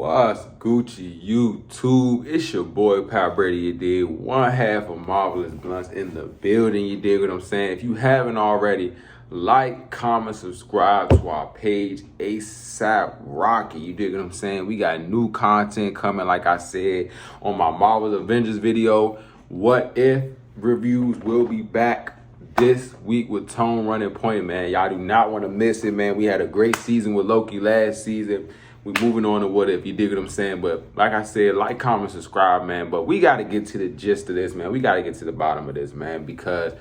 What's Gucci YouTube? It's your boy Pap Brady, you dig? One half of Marvelous Bluntz in the building, you dig what I'm saying? If you haven't already, like, comment, subscribe to our page, ASAP Rocky, you dig what I'm saying? We got new content coming, like I said, on my Marvel's Avengers video. What If reviews will be back this week with Tone Running Point, man. Y'all do not want to miss it, man. We had a great season with Loki last season. We're moving on to What If, you dig what I'm saying? But like I said, like, comment, subscribe, man. But we got to get to the gist of this, man. We got to get to the bottom of this, man, because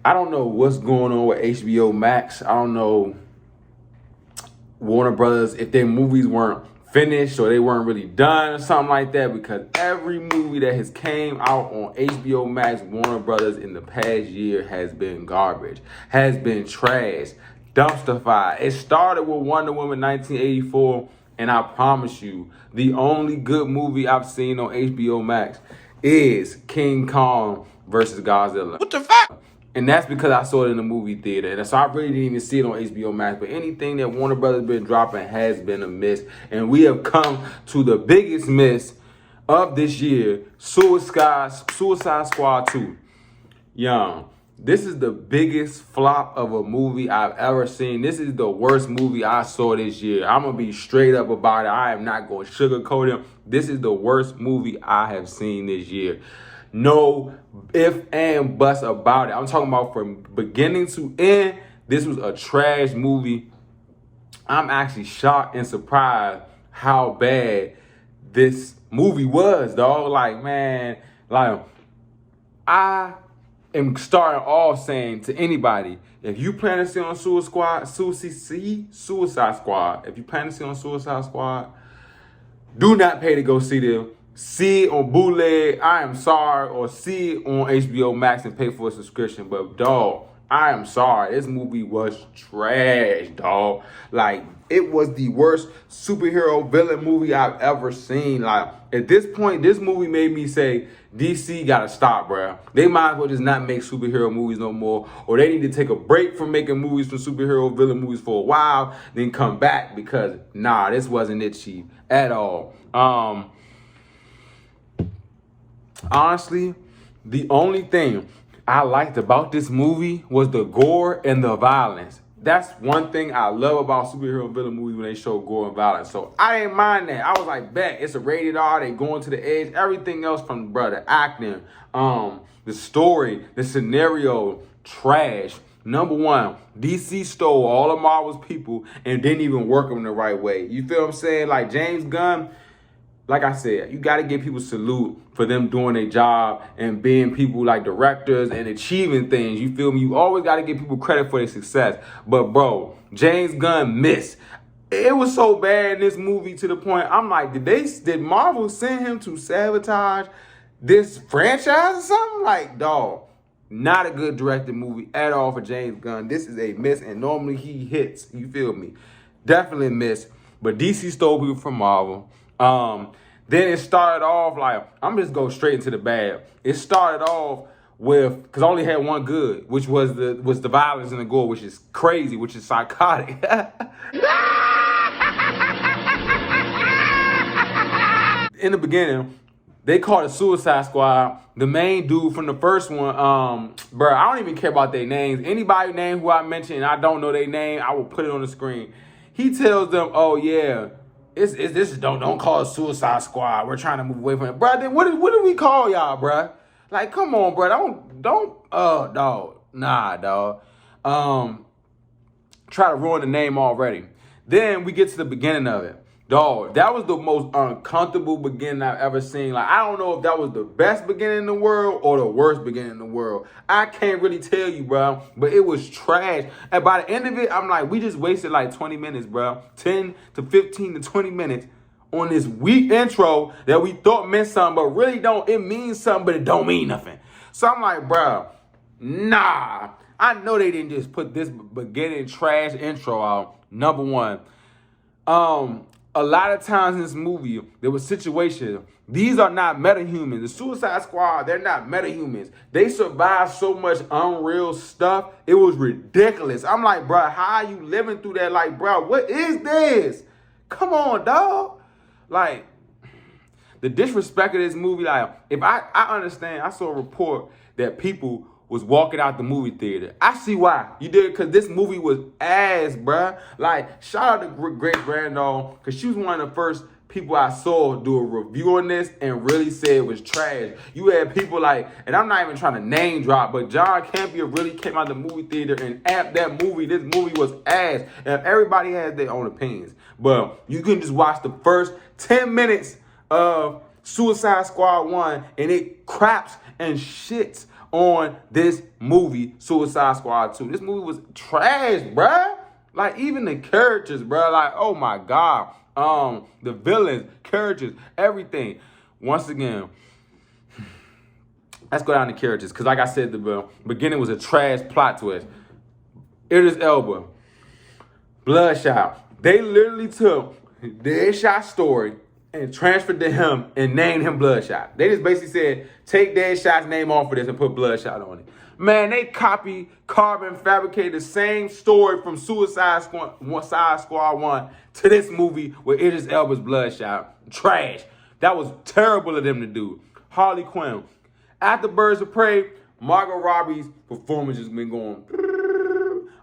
I don't know what's going on with HBO Max. I don't know Warner Brothers, if their movies weren't finished or they weren't really done or something like that, because every movie that has came out on HBO Max, Warner Brothers, in the past year has been garbage, has been trash, dumpster fire. It started with Wonder Woman 1984, and I promise you, the only good movie I've seen on HBO Max is King Kong versus Godzilla. What the fuck? And that's because I saw it in the movie theater. And so I really didn't even see it on HBO Max. But anything that Warner Brothers been dropping has been a miss. And we have come to the biggest miss of this year, Suicide Squad 2. Young, this is the biggest flop of a movie I've ever seen. This is the worst movie I saw this year. I'm going to be straight up about it. I am not going to sugarcoat it. This is the worst movie I have seen this year. No if and buts about it. I'm talking about from beginning to end. This was a trash movie. I'm actually shocked and surprised how bad this movie was, dog. Like, man, like, I am starting off saying to anybody, if you plan to see on Suicide Squad, if you plan to see on Suicide Squad, do not pay to go see them. See it on bootleg, I am sorry, or see it on HBO Max and pay for a subscription. But dog, I am sorry. This movie was trash, dog. Like, it was the worst superhero villain movie I've ever seen. Like, at this point, this movie made me say, DC gotta stop, bro. They might as well just not make superhero movies no more, or they need to take a break from making movies from superhero villain movies for a while, then come back, because nah, this wasn't it, Chief, at all. Honestly, the only thing I liked about this movie was the gore and the violence. That's one thing I love about superhero villain movies, when they show gore and violence. So I didn't mind that. I was like, bet, it's a rated R, they going to the edge. Everything else from, bro, the acting, the story, the scenario, trash. Number one, DC stole all of Marvel's people and didn't even work them the right way. You feel what I'm saying? Like, James Gunn, like I said, you got to give people salute for them doing their job and being people like directors and achieving things. You feel me? You always got to give people credit for their success. But, bro, James Gunn missed. It was so bad in this movie to the point, I'm like, did Marvel send him to sabotage this franchise or something? Like, dog, not a good directed movie at all for James Gunn. This is a miss, and normally he hits. You feel me? Definitely a miss. But DC stole people from Marvel. Then it started off like, I'm just go straight into the bad. It started off with, because I only had one good, which was the violence and the gore, which is crazy, which is psychotic. In the beginning, they called it Suicide Squad. The main dude from the first one, bro, I don't even care about their names. Anybody name who I mentioned and I don't know their name, I will put it on the screen. He tells them, oh yeah, don't call it Suicide Squad. We're trying to move away from it, bro. Then what do we call y'all, bro? Like, come on, bro. Dog. Nah, dog. Try to ruin the name already. Then we get to the beginning of it. Dog, that was the most uncomfortable beginning I've ever seen. Like, I don't know if that was the best beginning in the world or the worst beginning in the world. I can't really tell you, bro, but it was trash. And by the end of it, I'm like, we just wasted like 20 minutes, bro. 10 to 15 to 20 minutes on this weak intro that we thought meant something, but really don't. It means something, but it don't mean nothing. So I'm like, bro, nah. I know they didn't just put this beginning trash intro out. Number one. A lot of times in this movie, there was situations. These are not metahumans. The Suicide Squad, they're not metahumans. They survived so much unreal stuff. It was ridiculous. I'm like, bro, how are you living through that? Like, bro, what is this? Come on, dog. Like, the disrespect of this movie, like, if I understand, I saw a report that people was walking out the movie theater. I see why. You did, because this movie was ass, bruh. Like, shout out to Great Granddaughter, because she was one of the first people I saw do a review on this and really say it was trash. You had people like, and I'm not even trying to name drop, but John Campia really came out the movie theater and amped that movie. This movie was ass. And everybody has their own opinions. But you can just watch the first 10 minutes of Suicide Squad 1 and it craps and shits on this movie, Suicide Squad 2. This movie was trash, bruh. Like, even the characters, bruh. Like, oh my God. The villains, characters, everything. Once again, let's go down to characters. Because like I said, the beginning was a trash plot twist. Idris Elba, Bloodshot. They literally took the Deadshot story and transferred to him and named him Bloodshot. They just basically said, take Deadshot's name off of this and put Bloodshot on it. Man, they carbon fabricated the same story from Suicide Squad 1 to this movie with Idris Elba's Bloodshot. Trash. That was terrible of them to do. Harley Quinn. After Birds of Prey, Margot Robbie's performance has been going.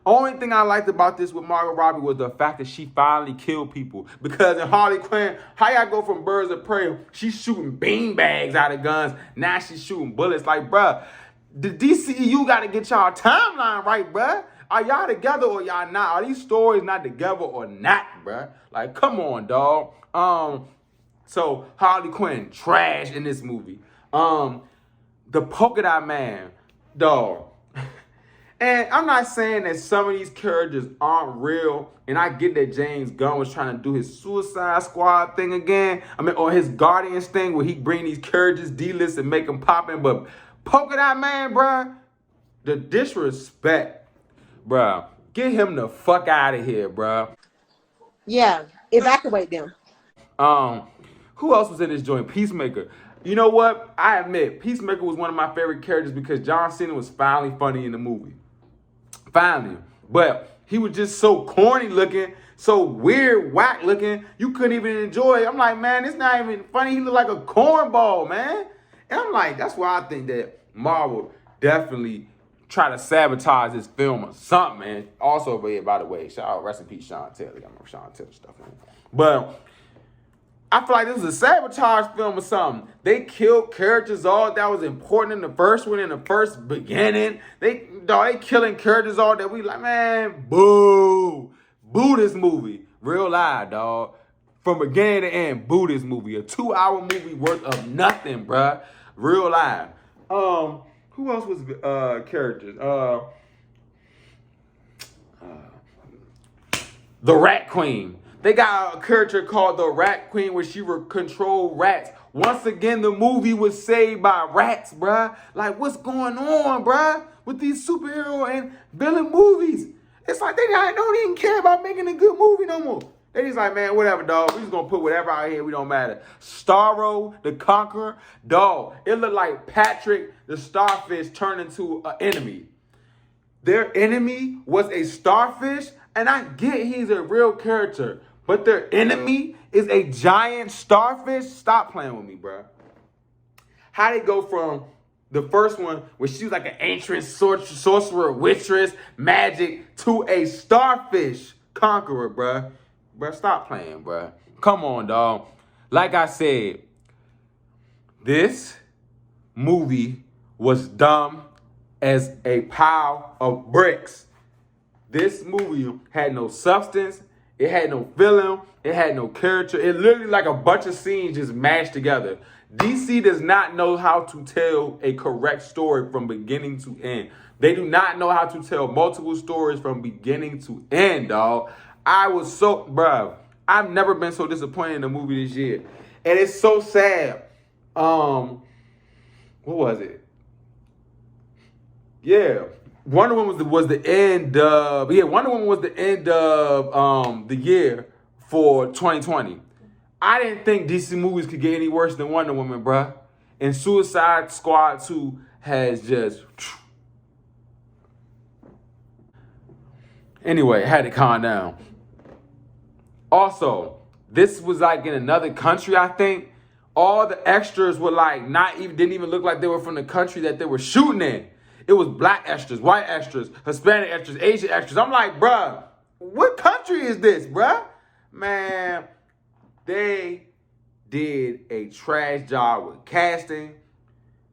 Only thing I liked about this with Margot Robbie was the fact that she finally killed people. Because in Harley Quinn, how y'all go from Birds of Prey, she's shooting beanbags out of guns, now she's shooting bullets. Like, bruh, the DCEU got to get y'all timeline right, bruh. Are y'all together or y'all not? Are these stories not together or not, bruh? Like, come on, dog. So Harley Quinn, trash in this movie. The Polka Dot Man, dog. And I'm not saying that some of these characters aren't real, and I get that James Gunn was trying to do his Suicide Squad thing again. I mean, or his Guardians thing where he bring these characters D-list and make them poppin'. But Polka Dot Man, bruh, the disrespect, bruh. Get him the fuck out of here, bruh. Yeah, evacuate them. Who else was in this joint? Peacemaker. You know what? I admit, Peacemaker was one of my favorite characters because John Cena was finally funny in the movie. Finally. But he was just so corny looking, so weird, whack looking, you couldn't even enjoy it. I'm like, man, it's not even funny. He looked like a cornball, man. And I'm like, that's why I think that Marvel definitely try to sabotage this film or something, man. Also over here, by the way, shout out, rest in peace, Sean Taylor. Got my Sean Taylor stuff, man. But I feel like this was a sabotage film or something. They killed characters all that was important in the first one, in the first beginning. They killing characters all that we like, man, boo. Boo this movie. Real live, dog. From beginning to end, boo this movie. A 2-hour movie worth of nothing, bruh. Real live. Who else was characters? The Rat Queen. They got a character called the Rat Queen where she would control rats. Once again, the movie was saved by rats, bruh. Like, what's going on, bruh, with these superhero and villain movies? It's like they don't even care about making a good movie no more. They just like, man, whatever, dog. We just gonna put whatever out here. We don't matter. Starro, the Conqueror, dog. It looked like Patrick, the starfish, turned into an enemy. Their enemy was a starfish, and I get he's a real character, but their enemy is a giant starfish? Stop playing with me, bro. How they go from the first one, where she was like an ancient sorcerer, witchess, magic, to a starfish conqueror, bro. Bro, stop playing, bro. Come on, dog. Like I said, this movie was dumb as a pile of bricks. This movie had no substance. It had no feeling. It had no character. It literally like a bunch of scenes just mashed together. DC does not know how to tell a correct story from beginning to end. They do not know how to tell multiple stories from beginning to end, dog. I was so, bruh, I've never been so disappointed in a movie this year. And it's so sad. What was it? Yeah. Wonder Woman was the end of, Wonder Woman was the end of the year for 2020. I didn't think DC movies could get any worse than Wonder Woman, bruh. And Suicide Squad 2 has just... Anyway, I had to calm down. Also, this was like in another country, I think. All the extras were like didn't even look like they were from the country that they were shooting in. It was black extras, white extras, Hispanic extras, Asian extras. I'm like, bruh, what country is this, bruh? Man, they did a trash job with casting,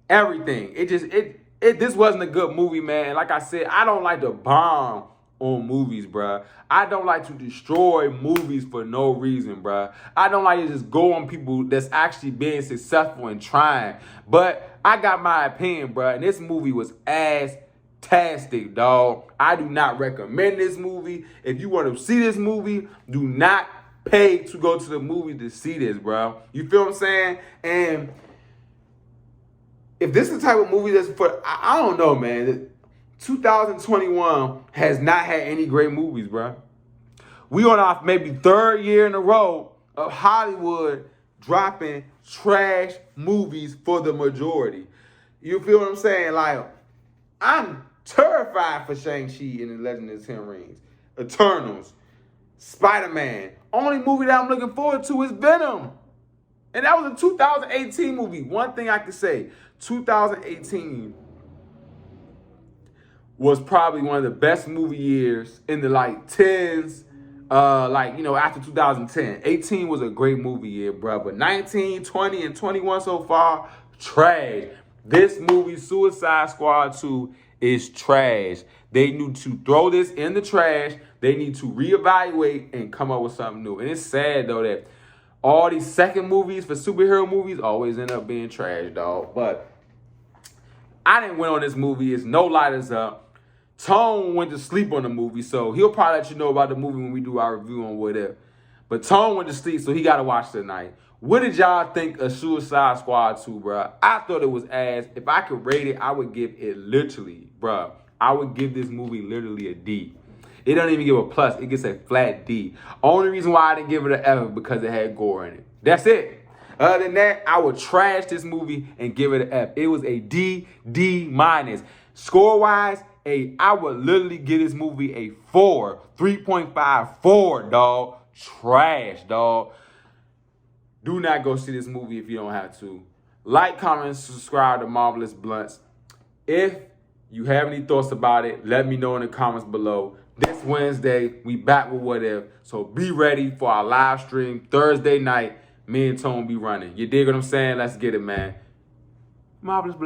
everything. This wasn't a good movie, man. Like I said, I don't like to bomb on movies, bruh. I don't like to destroy movies for no reason, bruh. I don't like to just go on people that's actually being successful and trying. But I got my opinion, bruh, and this movie was ass-tastic, dog. I do not recommend this movie. If you want to see this movie, do not pay to go to the movie to see this, bro. You feel what I'm saying? And if this is the type of movie that's for, I don't know, man. 2021 has not had any great movies, bro. We on our maybe third year in a row of Hollywood dropping trash movies for the majority. You feel what I'm saying? Like, I'm terrified for Shang-Chi and the Legend of the Ten Rings, Eternals, Spider-Man. Only movie that I'm looking forward to is Venom. And that was a 2018 movie. One thing I can say, 2018 was probably one of the best movie years in the like tens, after 2010. 18 was a great movie year, bro. But 19, 20, and 21 so far, trash. This movie, Suicide Squad 2, is trash. They need to throw this in the trash. They need to reevaluate and come up with something new. And it's sad, though, that all these second movies for superhero movies always end up being trash, dog. But I didn't win on this movie. It's no lighters up. Tone went to sleep on the movie, so he'll probably let you know about the movie when we do our review on whatever. But Tone went to sleep, so he got to watch tonight. What did y'all think of Suicide Squad 2, bro? I thought it was ass. If I could rate it, I would give it literally, bro. I would give this movie literally a D. It doesn't even give a plus. It gets a flat D. Only reason why I didn't give it an F is because it had gore in it. That's it. Other than that, I would trash this movie and give it an F. It was a D minus. Score-wise, I would literally give this movie a 4. 3.54, dog. Trash, dog. Do not go see this movie if you don't have to. Like, comment, subscribe to Marvelous Bluntz. If you have any thoughts about it, let me know in the comments below. This Wednesday, we back with What If. So be ready for our live stream Thursday night. Me and Tone be running. You dig what I'm saying? Let's get it, man. Marvelous Bluntz.